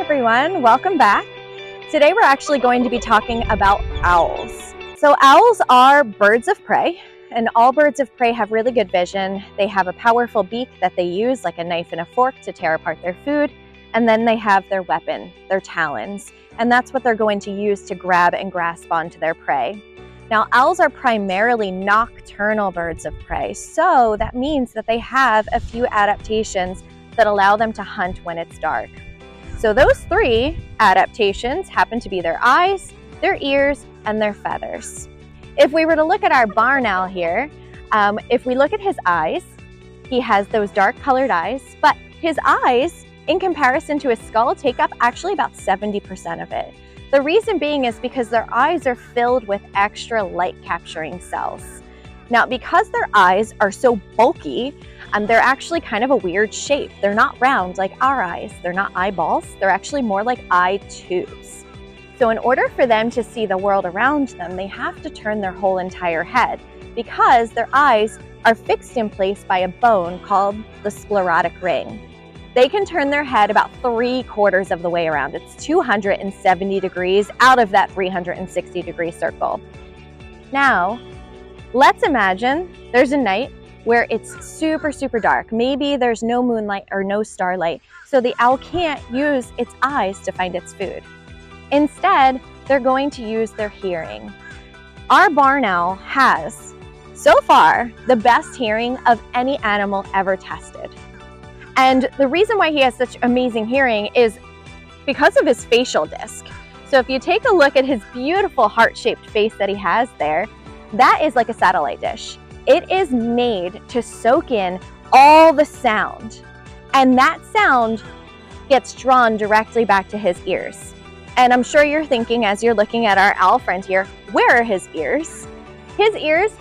everyone, welcome back. Today we're actually going to be talking about owls. So owls are birds of prey, and all birds of prey have really good vision. They have a powerful beak that they use like a knife and a fork to tear apart their food, and then they have their weapon, their talons, and that's what they're going to use to grab and grasp onto their prey. Now, owls are primarily nocturnal birds of prey, so that means that they have a few adaptations that allow them to hunt when it's dark. So those three adaptations happen to be their eyes, their ears, and their feathers. If we were to look at our barn owl here, if we look at his eyes, he has those dark colored eyes, but his eyes, in comparison to his skull, take up actually about 70% of it. The reason being is because their eyes are filled with extra light capturing cells. Now, because their eyes are so bulky, they're actually kind of a weird shape. They're not round like our eyes. They're not eyeballs. They're actually more like eye tubes. So in order for them to see the world around them, they have to turn their whole entire head because their eyes are fixed in place by a bone called the sclerotic ring. They can turn their head about 3/4 of the way around. It's 270 degrees out of that 360-degree circle. Now, let's imagine there's a night where it's super, super dark. Maybe there's no moonlight or no starlight, so the owl can't use its eyes to find its food. Instead, they're going to use their hearing. Our barn owl has, so far, the best hearing of any animal ever tested. And the reason why he has such amazing hearing is because of his facial disc. So if you take a look at his beautiful heart-shaped face that he has there, that is like a satellite dish. It is made to soak in all the sound, and that sound gets drawn directly back to his ears. And I'm sure you're thinking, as you're looking at our owl friend here, where are his ears? His ears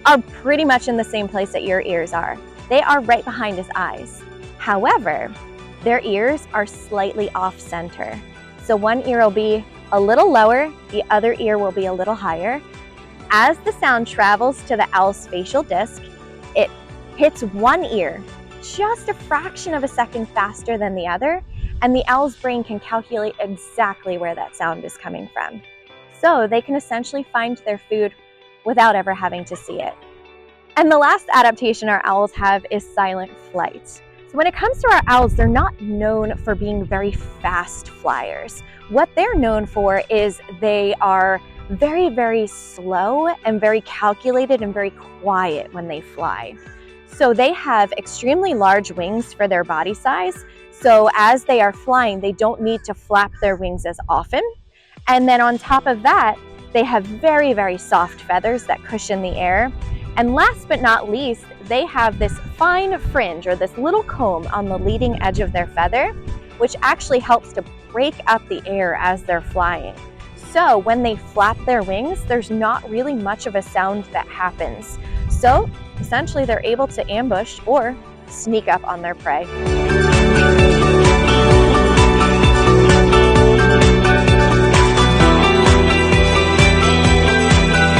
are pretty much in the same place that your ears are. They are right behind his eyes. However, their ears are slightly off center. So one ear will be a little lower, the other ear will be a little higher. As the sound travels to the owl's facial disc, it hits one ear just a fraction of a second faster than the other, and the owl's brain can calculate exactly where that sound is coming from. So they can essentially find their food without ever having to see it. And the last adaptation our owls have is silent flight. So when it comes to our owls, they're not known for being very fast flyers. What they're known for is they are very, very slow and very calculated and very quiet when they fly. So they have extremely large wings for their body size. So as they are flying, they don't need to flap their wings as often. And then on top of that, they have very, very soft feathers that cushion the air. And last but not least, they have this fine fringe or this little comb on the leading edge of their feather, which actually helps to break up the air as they're flying. So when they flap their wings, there's not really much of a sound that happens. So essentially they're able to ambush or sneak up on their prey.